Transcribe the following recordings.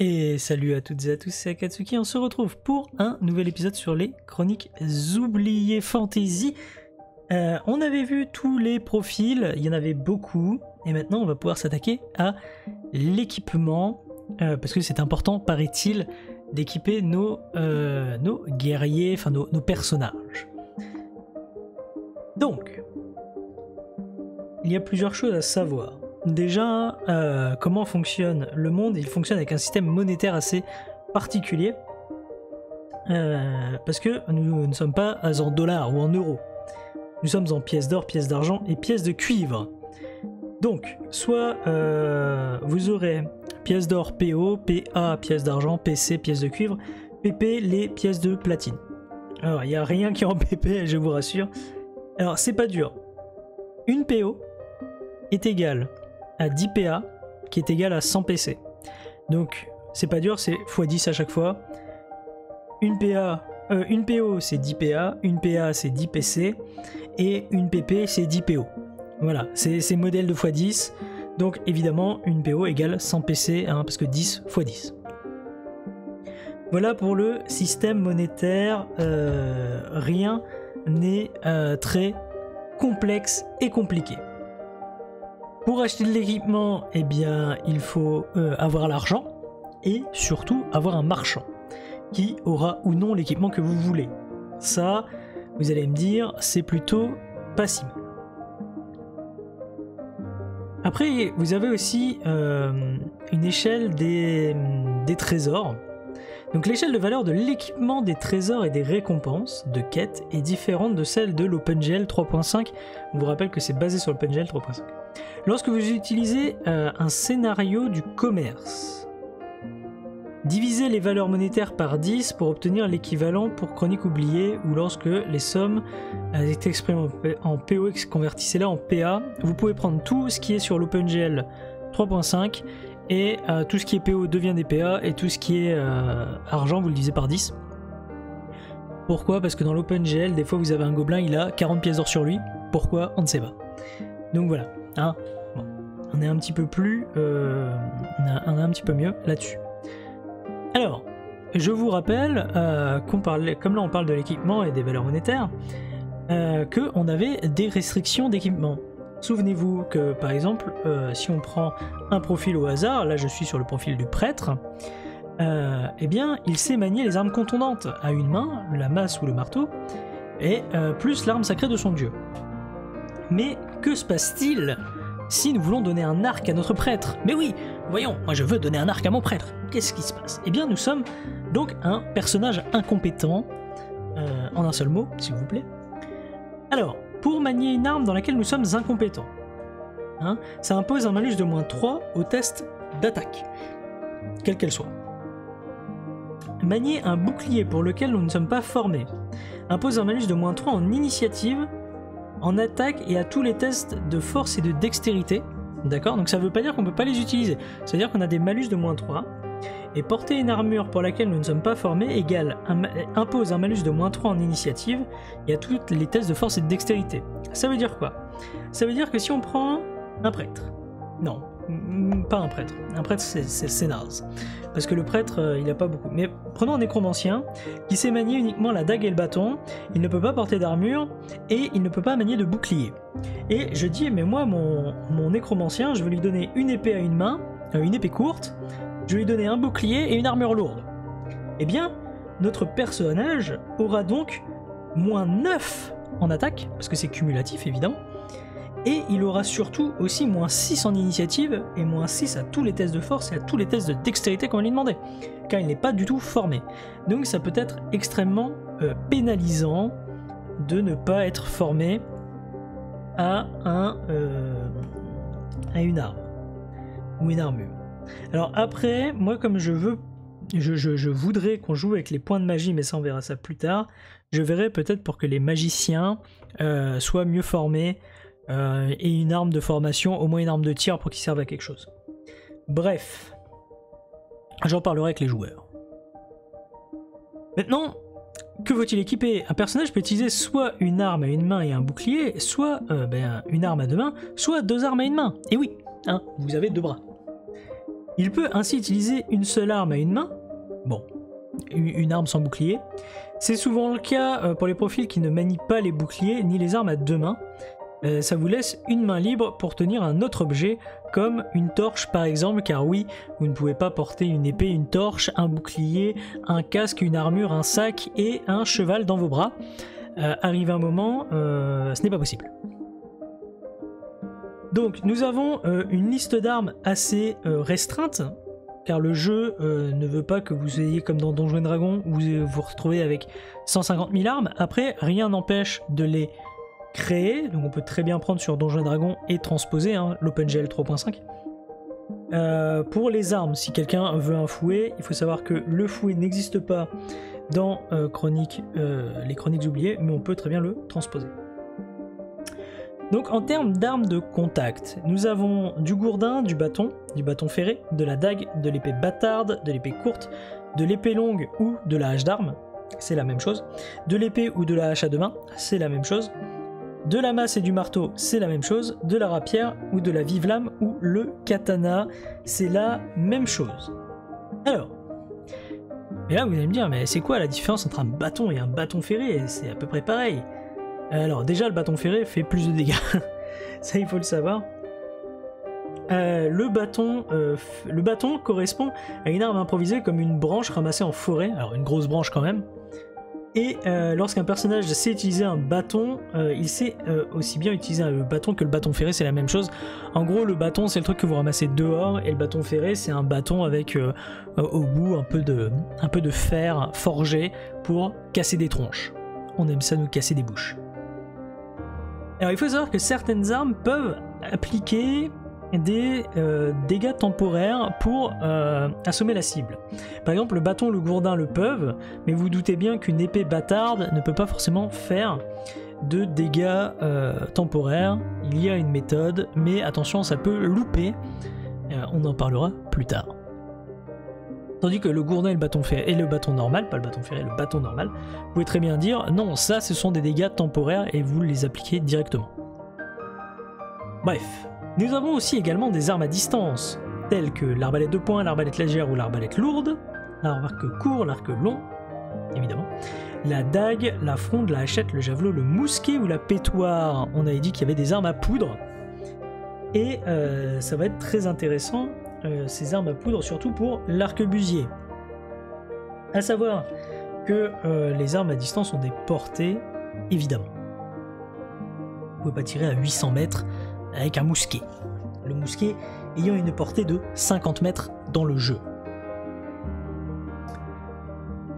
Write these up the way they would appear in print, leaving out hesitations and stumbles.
Et salut à toutes et à tous, c'est Akatsuki, on se retrouve pour un nouvel épisode sur les Chroniques oubliées Fantasy. On avait vu tous les profils, il y en avait beaucoup, et maintenant on va pouvoir s'attaquer à l'équipement, parce que c'est important, paraît-il, d'équiper nos guerriers, enfin nos personnages. Donc, il y a plusieurs choses à savoir. Déjà, comment fonctionne le monde? Il fonctionne avec un système monétaire assez particulier, parce que nous ne sommes pas en dollars ou en euros. Nous sommes en pièces d'or, pièces d'argent et pièces de cuivre. Donc, soit vous aurez pièces d'or PO, PA pièces d'argent, PC pièces de cuivre, PP les pièces de platine. Alors, il n'y a rien qui est en PP, je vous rassure. Alors, c'est pas dur. Une PO est égale à 10 PA, qui est égal à 100 PC. Donc, c'est pas dur, c'est x10 à chaque fois. Une PO, c'est 10 PA, une PA, c'est 10 PC, et une PP, c'est 10 PO. Voilà, c'est modèle de x10. Donc, évidemment, une PO égale 100 PC, hein, parce que 10 x 10. Voilà pour le système monétaire. Rien n'est très complexe et compliqué. Pour acheter de l'équipement, eh bien, il faut avoir l'argent et surtout avoir un marchand qui aura ou non l'équipement que vous voulez. Ça, vous allez me dire, c'est plutôt pas si mal. Après, vous avez aussi une échelle des trésors. Donc l'échelle de valeur de l'équipement des trésors et des récompenses de quêtes est différente de celle de l'OpenGL 3.5. On vous rappelle que c'est basé sur l'OpenGL 3.5. Lorsque vous utilisez un scénario du commerce, divisez les valeurs monétaires par 10 pour obtenir l'équivalent pour Chronique oubliée, ou lorsque les sommes étaient exprimées en PO, convertissez-la en PA. Vous pouvez prendre tout ce qui est sur l'OpenGL 3.5 et tout ce qui est PO devient des PA, et tout ce qui est argent, vous le divisez par 10. Pourquoi? Parce que dans l'OpenGL, des fois vous avez un gobelin, il a 40 pièces d'or sur lui. Pourquoi? On ne sait pas. Donc voilà. Hein, bon, on est un petit peu plus, on est un petit peu mieux là-dessus. Alors, je vous rappelle qu'on parlait, comme là on parle de l'équipement et des valeurs monétaires, qu'on avait des restrictions d'équipement. Souvenez-vous que par exemple, si on prend un profil au hasard, là je suis sur le profil du prêtre, eh bien il sait manier les armes contondantes à une main, la masse ou le marteau, et plus l'arme sacrée de son dieu. Mais que se passe-t-il si nous voulons donner un arc à notre prêtre? Mais oui, voyons, moi je veux donner un arc à mon prêtre. Qu'est-ce qui se passe? Eh bien nous sommes donc un personnage incompétent, en un seul mot, s'il vous plaît. Alors, pour manier une arme dans laquelle nous sommes incompétents, hein, ça impose un malus de -3 au test d'attaque, quelle qu'elle soit. Manier un bouclier pour lequel nous ne sommes pas formés impose un malus de -3 en initiative, en attaque et à tous les tests de force et de dextérité. D'accord? Donc ça veut pas dire qu'on peut pas les utiliser. Ça veut dire qu'on a des malus de -3. Et porter une armure pour laquelle nous ne sommes pas formés impose un malus de -3 en initiative et à tous les tests de force et de dextérité. Ça veut dire quoi? Ça veut dire que si on prend un prêtre... Non, pas un prêtre. Un prêtre c'est naze. Parce que le prêtre, il a pas beaucoup. Mais prenons un nécromancien qui sait manier uniquement la dague et le bâton. Il ne peut pas porter d'armure et il ne peut pas manier de bouclier. Et je dis, mais moi, mon nécromancien, je vais lui donner une épée à une main, une épée courte, je vais lui donner un bouclier et une armure lourde. Eh bien, notre personnage aura donc -9 en attaque, parce que c'est cumulatif évidemment, et il aura surtout aussi -6 en initiative et -6 à tous les tests de force et à tous les tests de dextérité qu'on va lui demander, car il n'est pas du tout formé. Donc ça peut être extrêmement pénalisant de ne pas être formé à une arme ou une armure. Alors après, moi comme je voudrais qu'on joue avec les points de magie, mais ça on verra ça plus tard, je verrai peut-être pour que les magiciens soient mieux formés, et une arme de formation, au moins une arme de tir pour qu'ils servent à quelque chose. Bref, j'en parlerai avec les joueurs. Maintenant, que faut-il équiper? Un personnage peut utiliser soit une arme à une main et un bouclier, soit une arme à deux mains, soit deux armes à une main. Et oui, hein, vous avez deux bras. Il peut ainsi utiliser une seule arme à une main, bon, une arme sans bouclier. C'est souvent le cas pour les profils qui ne manient pas les boucliers ni les armes à deux mains. Ça vous laisse une main libre pour tenir un autre objet, comme une torche par exemple, car oui, vous ne pouvez pas porter une épée, une torche, un bouclier, un casque, une armure, un sac et un cheval dans vos bras. Arrive un moment, ce n'est pas possible. Donc nous avons une liste d'armes assez restreinte, car le jeu ne veut pas que vous ayez comme dans Donjons & Dragons, où vous vous retrouvez avec 150 000 armes. Après, rien n'empêche de les créer, donc on peut très bien prendre sur Donjons & Dragons et transposer l'OpenGL 3.5. Pour les armes, si quelqu'un veut un fouet, il faut savoir que le fouet n'existe pas dans les chroniques oubliées, mais on peut très bien le transposer. Donc en termes d'armes de contact, nous avons du gourdin, du bâton ferré, de la dague, de l'épée bâtarde, de l'épée courte, de l'épée longue ou de la hache d'arme, c'est la même chose, de l'épée ou de la hache à deux mains, c'est la même chose, de la masse et du marteau, c'est la même chose, de la rapière ou de la vive lame ou le katana, c'est la même chose. Alors, et là vous allez me dire, mais c'est quoi la différence entre un bâton et un bâton ferré? C'est à peu près pareil. Alors déjà le bâton ferré fait plus de dégâts, ça il faut le savoir. Le bâton correspond à une arme improvisée comme une branche ramassée en forêt, alors une grosse branche quand même. Et lorsqu'un personnage sait utiliser un bâton, il sait aussi bien utiliser le bâton que le bâton ferré, c'est la même chose. En gros, le bâton c'est le truc que vous ramassez dehors, et le bâton ferré c'est un bâton avec au bout un peu de fer forgé pour casser des tronches. On aime ça nous casser des bouches. Alors il faut savoir que certaines armes peuvent appliquer des dégâts temporaires pour assommer la cible. Par exemple le bâton, le gourdin le peuvent, mais vous doutez bien qu'une épée bâtarde ne peut pas forcément faire de dégâts temporaires. Il y a une méthode, mais attention, ça peut louper. On en parlera plus tard. Tandis que le gourdin et le bâton ferré, et le bâton normal, pas le bâton ferré, le bâton normal, vous pouvez très bien dire non, ça ce sont des dégâts temporaires et vous les appliquez directement. Bref, nous avons aussi également des armes à distance, telles que l'arbalète de poing, l'arbalète légère ou l'arbalète lourde, l'arc court, l'arc long, évidemment, la dague, la fronde, la hachette, le javelot, le mousquet ou la pétoire. On avait dit qu'il y avait des armes à poudre, et ça va être très intéressant. Ces armes à poudre, surtout pour l'arquebusier. A savoir que les armes à distance ont des portées, évidemment. Vous ne pouvez pas tirer à 800 mètres avec un mousquet. Le mousquet ayant une portée de 50 mètres dans le jeu.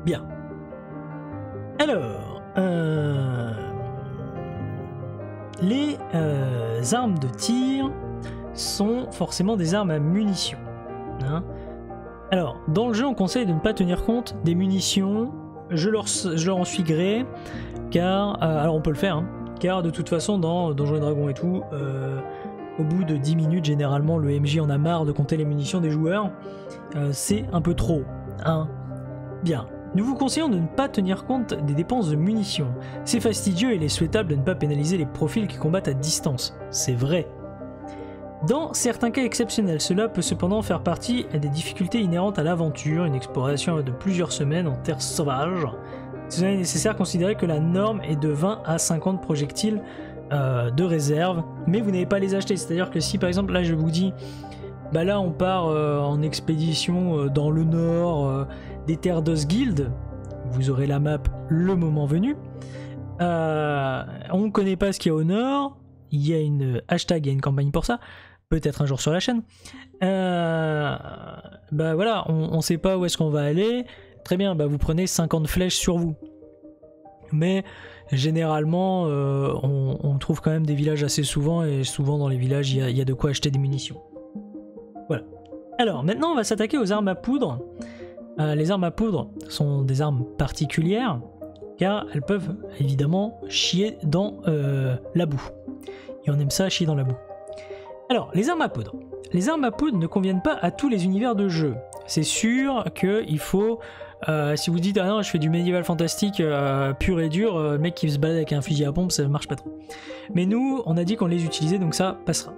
Bien. Alors, les armes de tir sont forcément des armes à munitions. Alors, dans le jeu, on conseille de ne pas tenir compte des munitions. Je leur en suis gré, car... alors on peut le faire, car de toute façon, dans Donjons & Dragons et tout, au bout de 10 minutes, généralement, le MJ en a marre de compter les munitions des joueurs. C'est un peu trop. Bien. Nous vous conseillons de ne pas tenir compte des dépenses de munitions. C'est fastidieux et il est souhaitable de ne pas pénaliser les profils qui combattent à distance. C'est vrai. Dans certains cas exceptionnels, cela peut cependant faire partie des difficultés inhérentes à l'aventure, une exploration de plusieurs semaines en terre sauvage. Il est nécessaire de considérer que la norme est de 20 à 50 projectiles de réserve, mais vous n'avez pas à les acheter. C'est-à-dire que si par exemple là je vous dis, bah là on part en expédition dans le nord des terres d'Osguild, vous aurez la map le moment venu. On ne connaît pas ce qu'il y a au nord, il y a une hashtag, il y a une campagne pour ça. Peut-être un jour sur la chaîne. Bah voilà, on sait pas où est-ce qu'on va aller. Très bien, bah vous prenez 50 flèches sur vous. Mais généralement, on trouve quand même des villages assez souvent, et souvent dans les villages, il y a de quoi acheter des munitions. Voilà. Alors, maintenant, on va s'attaquer aux armes à poudre. Les armes à poudre sont des armes particulières, car elles peuvent évidemment chier dans la boue. Et on aime ça, chier dans la boue. Alors, les armes à poudre. Les armes à poudre ne conviennent pas à tous les univers de jeu. C'est sûr qu'il faut... si vous dites « Ah non, je fais du médiéval fantastique pur et dur, le mec qui se balade avec un fusil à pompe, ça marche pas trop. » Mais nous, on a dit qu'on les utilisait, donc ça passera.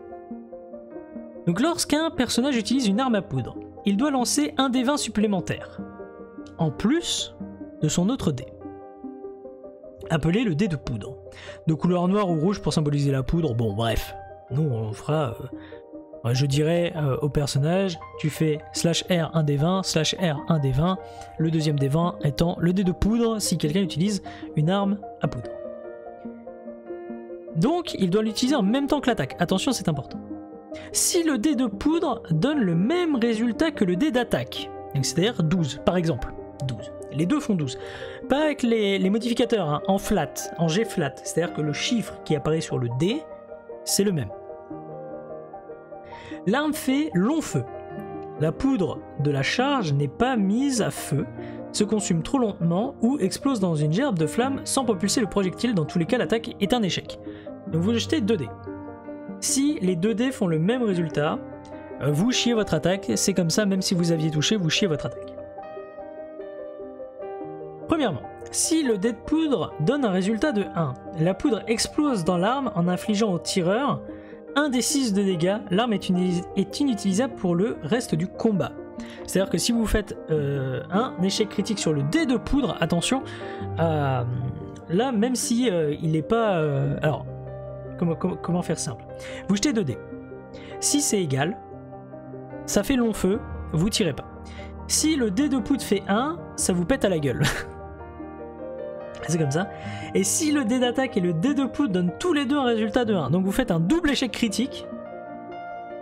Donc lorsqu'un personnage utilise une arme à poudre, il doit lancer un dé 20 supplémentaire, en plus de son autre dé, appelé le dé de poudre, de couleur noire ou rouge pour symboliser la poudre. Bon bref, nous on fera, je dirais au personnage, tu fais /R 1 dé 20, /R 1 dé 20, le deuxième dé 20 étant le dé de poudre si quelqu'un utilise une arme à poudre. Donc il doit l'utiliser en même temps que l'attaque, attention c'est important. Si le dé de poudre donne le même résultat que le dé d'attaque, c'est-à-dire 12 par exemple, 12. Les deux font 12. Pas avec les modificateurs, hein, en flat, en G flat, c'est-à-dire que le chiffre qui apparaît sur le dé, c'est le même. L'arme fait long feu. La poudre de la charge n'est pas mise à feu, se consume trop lentement ou explose dans une gerbe de flammes sans propulser le projectile. Dans tous les cas, l'attaque est un échec. Donc vous jetez 2 dés. Si les 2 dés font le même résultat, vous chiez votre attaque. C'est comme ça, même si vous aviez touché, vous chiez votre attaque. Premièrement, si le dé de poudre donne un résultat de 1, la poudre explose dans l'arme en infligeant au tireur 1 des 6 de dégâts. L'arme est inutilisable pour le reste du combat. C'est-à-dire que si vous faites un échec critique sur le dé de poudre, attention, là même si il n'est pas... alors, comment faire simple? Vous jetez 2 dés. Si c'est égal, ça fait long feu, vous tirez pas. Si le dé de poudre fait 1, ça vous pète à la gueule. C'est comme ça. Et si le dé d'attaque et le dé de poudre donnent tous les deux un résultat de 1, donc vous faites un double échec critique,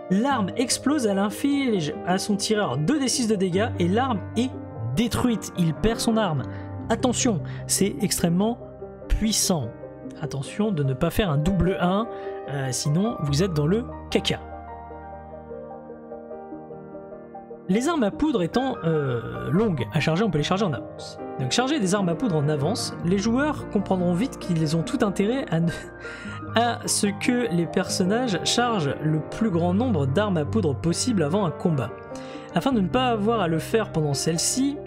l'arme explose, elle inflige à son tireur 2 des 6 de dégâts et l'arme est détruite. Il perd son arme. Attention, c'est extrêmement puissant. Attention de ne pas faire un double 1, sinon vous êtes dans le caca. Les armes à poudre étant longues à charger, on peut les charger en avance. Donc charger des armes à poudre en avance, les joueurs comprendront vite qu'ils ont tout intérêt à ce que les personnages chargent le plus grand nombre d'armes à poudre possible avant un combat. Afin de ne pas avoir à le faire pendant celui-ci,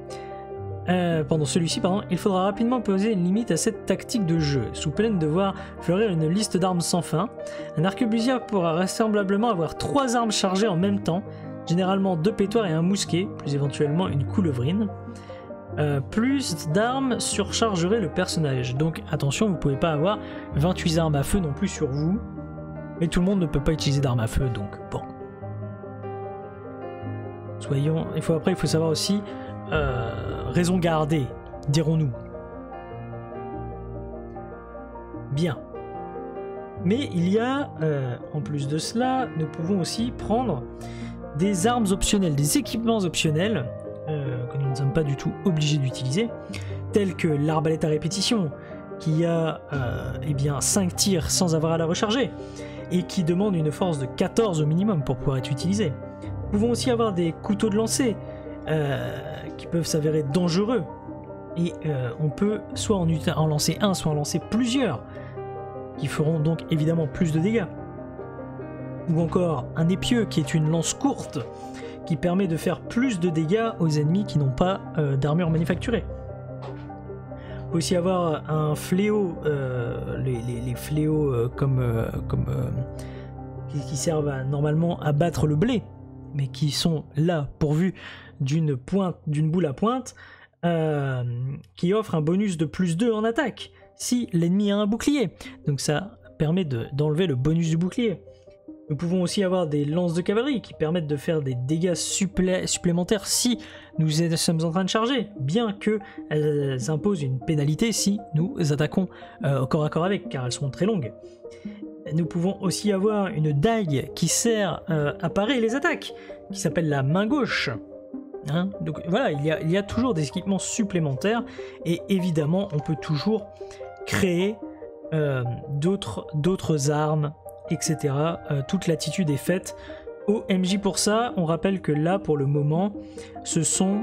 il faudra rapidement poser une limite à cette tactique de jeu, sous peine de voir fleurir une liste d'armes sans fin. Un arquebusier pourra vraisemblablement avoir 3 armes chargées en même temps, généralement 2 pétoires et un mousquet, plus éventuellement une coulevrine. Plus d'armes surchargerait le personnage, donc attention, vous pouvez pas avoir 28 armes à feu non plus sur vous, mais tout le monde ne peut pas utiliser d'armes à feu, donc bon. Il faut savoir aussi raison garder, dirons-nous. Bien. Mais il y a, en plus de cela, nous pouvons aussi prendre des armes optionnelles, des équipements optionnels que nous ne sommes pas du tout obligés d'utiliser, tels que l'arbalète à répétition, qui a 5 tirs sans avoir à la recharger, et qui demande une force de 14 au minimum pour pouvoir être utilisé. Nous pouvons aussi avoir des couteaux de lancer, qui peuvent s'avérer dangereux, et on peut soit en lancer un, soit en lancer plusieurs, qui feront donc évidemment plus de dégâts. Ou encore un épieu qui est une lance courte qui permet de faire plus de dégâts aux ennemis qui n'ont pas d'armure manufacturée. On peut aussi avoir un fléau, les fléaux qui servent normalement à battre le blé, mais qui sont là pourvus d'une boule à pointe qui offre un bonus de +2 en attaque si l'ennemi a un bouclier. Donc ça permet d'enlever le bonus du bouclier. Nous pouvons aussi avoir des lances de cavalerie qui permettent de faire des dégâts supplémentaires si nous sommes en train de charger, bien qu'elles imposent une pénalité si nous attaquons au corps à corps avec, car elles sont très longues. Nous pouvons aussi avoir une dague qui sert à parer les attaques, qui s'appelle la main gauche. Hein, donc voilà, il y a toujours des équipements supplémentaires, et évidemment on peut toujours créer d'autres armes, etc. Toute l'attitude est faite au MJ pour ça. On rappelle que là, pour le moment, ce sont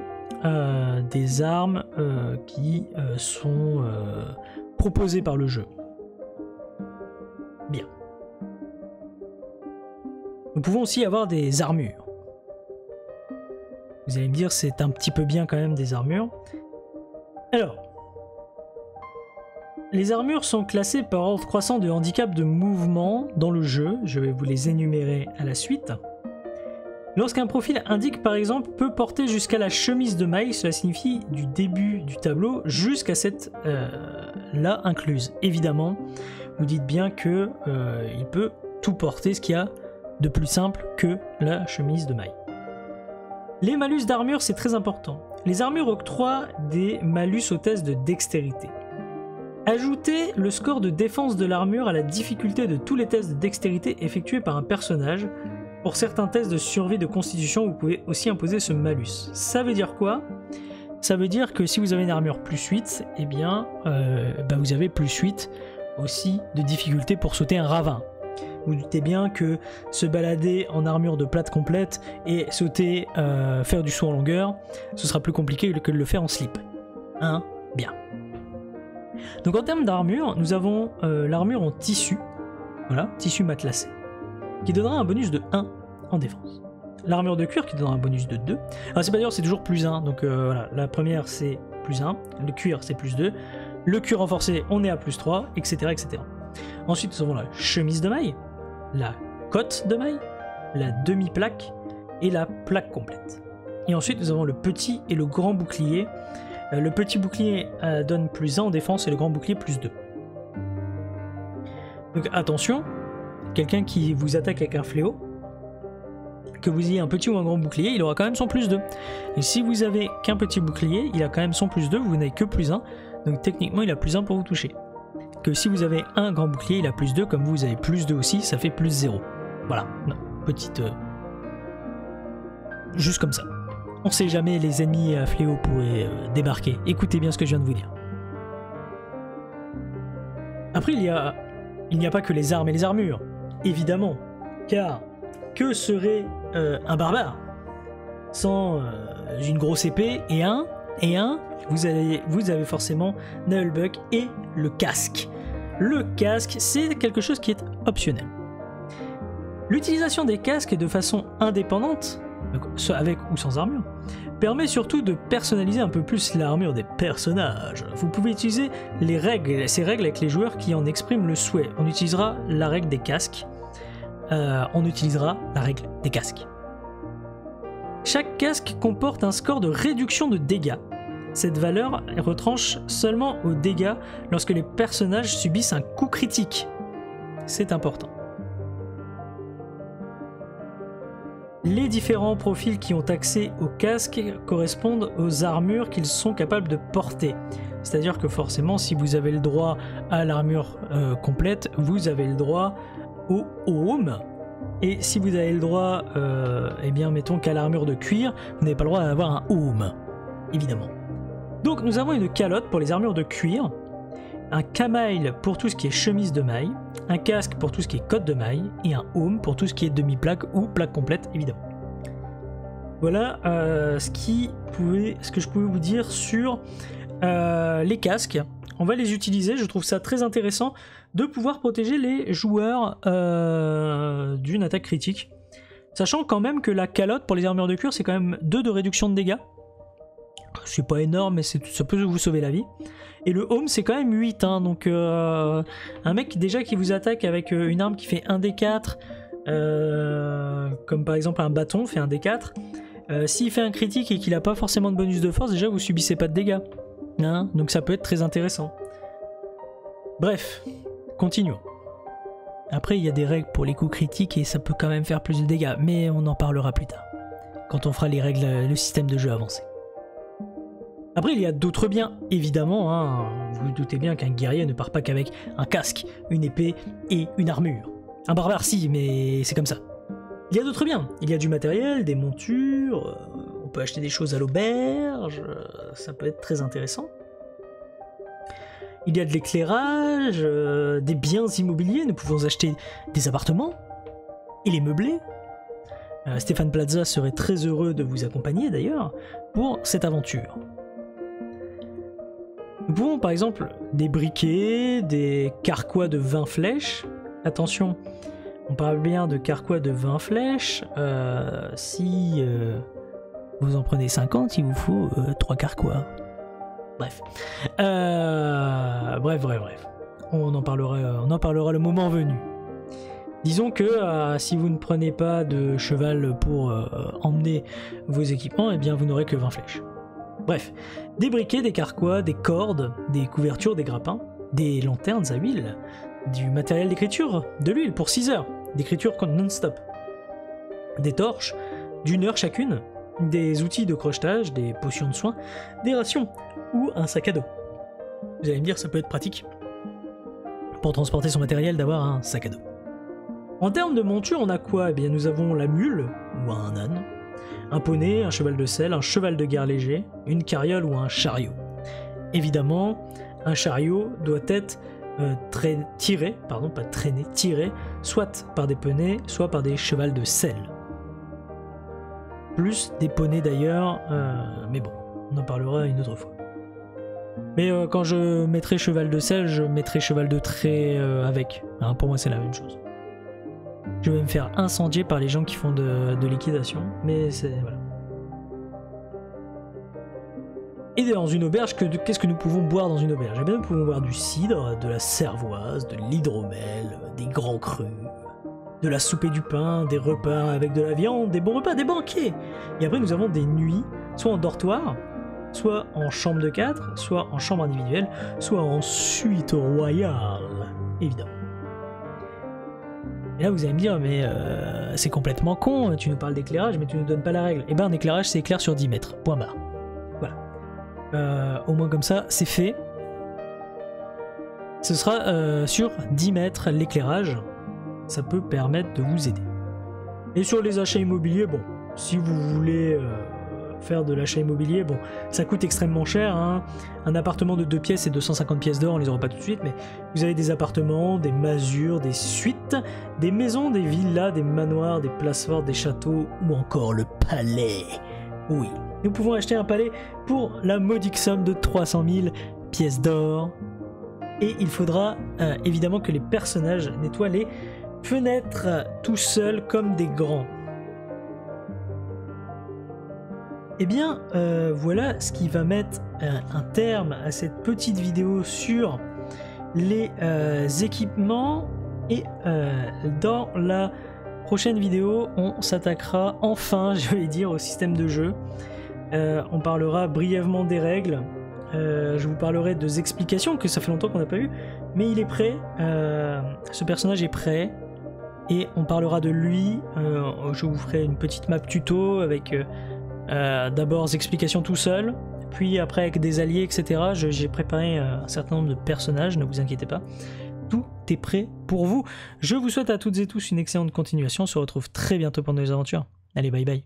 des armes qui sont proposées par le jeu. Bien. Nous pouvons aussi avoir des armures. Vous allez me dire, c'est un petit peu bien quand même des armures. Alors, les armures sont classées par ordre croissant de handicap de mouvement dans le jeu. Je vais vous les énumérer à la suite. Lorsqu'un profil indique par exemple peut porter jusqu'à la chemise de maille, cela signifie du début du tableau jusqu'à cette là incluse. Évidemment, vous dites bien que il peut tout porter, ce qu'il y a de plus simple que la chemise de maille. Les malus d'armure, c'est très important. Les armures octroient des malus aux tests de dextérité. Ajoutez le score de défense de l'armure à la difficulté de tous les tests de dextérité effectués par un personnage. Pour certains tests de survie de constitution, vous pouvez aussi imposer ce malus. Ça veut dire quoi? Ça veut dire que si vous avez une armure plus 8, eh bien, vous avez plus 8 aussi de difficulté pour sauter un ravin. Vous doutez bien que se balader en armure de plate complète et sauter, faire du saut en longueur, ce sera plus compliqué que de le faire en slip. Hein? Bien. Donc en termes d'armure, nous avons l'armure en tissu, voilà, tissu matelassé, qui donnera un bonus de 1 en défense. L'armure de cuir qui donnera un bonus de 2. Alors c'est pas dur, c'est toujours plus 1, donc voilà, la première c'est plus 1, le cuir c'est plus 2, le cuir renforcé on est à plus 3, etc. etc. Ensuite nous avons la chemise de maille, la cotte de maille, la demi-plaque et la plaque complète. Et ensuite nous avons le petit et le grand bouclier. Le petit bouclier donne plus 1 en défense et le grand bouclier plus 2. Donc attention, quelqu'un qui vous attaque avec un fléau, que vous ayez un petit ou un grand bouclier, il aura quand même son plus 2. Et si vous avez qu'un petit bouclier, il a quand même son plus 2, vous n'avez que plus 1, donc techniquement il a plus 1 pour vous toucher. Que si vous avez un grand bouclier, il a plus 2, comme vous avez plus 2 aussi, ça fait plus 0. Voilà, non, petite... Juste comme ça. On sait jamais, les ennemis à fléau pourraient débarquer. Écoutez bien ce que je viens de vous dire. Après, il n'y a pas que les armes et les armures, évidemment, car que serait un barbare sans une grosse épée et vous avez forcément Nullbuck et le casque. Le casque, c'est quelque chose qui est optionnel. L'utilisation des casques de façon indépendante, avec ou sans armure, permet surtout de personnaliser un peu plus l'armure des personnages. Vous pouvez utiliser ces règles avec les joueurs qui en expriment le souhait. On utilisera la règle des casques. On utilisera la règle des casques. Chaque casque comporte un score de réduction de dégâts. Cette valeur retranche seulement aux dégâts lorsque les personnages subissent un coup critique. C'est important. Les différents profils qui ont accès au casque correspondent aux armures qu'ils sont capables de porter. C'est-à-dire que forcément, si vous avez le droit à l'armure complète, vous avez le droit au home. Et si vous avez le droit, eh bien, mettons qu'à l'armure de cuir, vous n'avez pas le droit d'avoir un home, évidemment. Donc nous avons une calotte pour les armures de cuir, un camail pour tout ce qui est chemise de maille, un casque pour tout ce qui est cotte de maille, et un home pour tout ce qui est demi-plaque ou plaque complète, évidemment. Voilà ce que je pouvais vous dire sur les casques. On va les utiliser, je trouve ça très intéressant de pouvoir protéger les joueurs d'une attaque critique. Sachant quand même que la calotte pour les armures de cuir, c'est quand même 2 de réduction de dégâts. C'est pas énorme, mais ça peut vous sauver la vie. Et le home, c'est quand même 8, hein, donc un mec déjà qui vous attaque avec une arme qui fait 1d4, comme par exemple un bâton fait 1d4, s'il fait un critique et qu'il n'a pas forcément de bonus de force, déjà vous subissez pas de dégâts. Hein, donc ça peut être très intéressant. Bref, continuons. Après, il y a des règles pour les coups critiques et ça peut quand même faire plus de dégâts, mais on en parlera plus tard, quand on fera les règles, le système de jeu avancé. Après, il y a d'autres biens, évidemment, hein. Vous vous doutez bien qu'un guerrier ne part pas qu'avec un casque, une épée et une armure. Un barbare, si, mais c'est comme ça. Il y a d'autres biens, il y a du matériel, des montures, on peut acheter des choses à l'auberge, ça peut être très intéressant. Il y a de l'éclairage, des biens immobiliers, nous pouvons acheter des appartements et les meubler. Stéphane Plaza serait très heureux de vous accompagner d'ailleurs pour cette aventure. Nous pouvons par exemple des briquets, des carquois de 20 flèches. Attention, on parle bien de carquois de 20 flèches. Si vous en prenez 50, il vous faut 3 carquois. Bref. Bref. On en parlera le moment venu. Disons que si vous ne prenez pas de cheval pour emmener vos équipements, eh bien vous n'aurez que 20 flèches. Bref, des briquets, des carquois, des cordes, des couvertures, des grappins, des lanternes à huile, du matériel d'écriture, de l'huile pour 6 heures, d'écriture non-stop, des torches, d'1 heure chacune, des outils de crochetage, des potions de soins, des rations ou un sac à dos. Vous allez me dire, ça peut être pratique pour transporter son matériel d'avoir un sac à dos. En termes de monture, on a quoi? Eh bien, nous avons la mule, ou un âne, un poney, un cheval de selle, un cheval de guerre léger, une carriole ou un chariot. Évidemment, un chariot doit être tiré, soit par des poneys, soit par des chevals de selle. Plus des poneys d'ailleurs, mais bon, on en parlera une autre fois. Mais quand je mettrai cheval de selle, je mettrai cheval de trait avec. Hein, pour moi, c'est la même chose. Je vais me faire incendier par les gens qui font de liquidation, mais c'est... voilà. Et dans une auberge, qu'est-ce que nous pouvons boire dans une auberge? Eh bien, nous pouvons boire du cidre, de la cervoise, de l'hydromel, des grands crus, de la soupe et du pain, des repas avec de la viande, des bons repas, des banquets. Et après, nous avons des nuits, soit en dortoir, soit en chambre de 4, soit en chambre individuelle, soit en suite royale, évidemment. Et là, vous allez me dire, mais c'est complètement con, tu nous parles d'éclairage, mais tu nous donnes pas la règle. Eh ben, un éclairage, c'est éclair sur 10 mètres, point barre. Voilà. Au moins comme ça, c'est fait. Ce sera sur 10 mètres l'éclairage. Ça peut permettre de vous aider. Et sur les achats immobiliers, bon, si vous voulez faire de l'achat immobilier, bon, ça coûte extrêmement cher, hein. Un appartement de 2 pièces et 250 pièces d'or, on les aura pas tout de suite, mais vous avez des appartements, des masures, des suites, des maisons, des villas, des manoirs, des places fortes, des châteaux, ou encore le palais. Oui, nous pouvons acheter un palais pour la modique somme de 300 000 pièces d'or. Et il faudra évidemment que les personnages nettoient les fenêtres tout seuls comme des grands. Eh bien, voilà ce qui va mettre un terme à cette petite vidéo sur les équipements. Et dans la prochaine vidéo, on s'attaquera enfin, je vais dire, au système de jeu. On parlera brièvement des règles. Je vous parlerai de explications que ça fait longtemps qu'on n'a pas eu, mais il est prêt. Ce personnage est prêt. Et on parlera de lui. Je vous ferai une petite map tuto avec... d'abord des explications tout seul, puis après avec des alliés, etc. J'ai préparé un certain nombre de personnages, ne vous inquiétez pas. Tout est prêt pour vous. Je vous souhaite à toutes et tous une excellente continuation. On se retrouve très bientôt pour nos aventures. Allez, bye bye.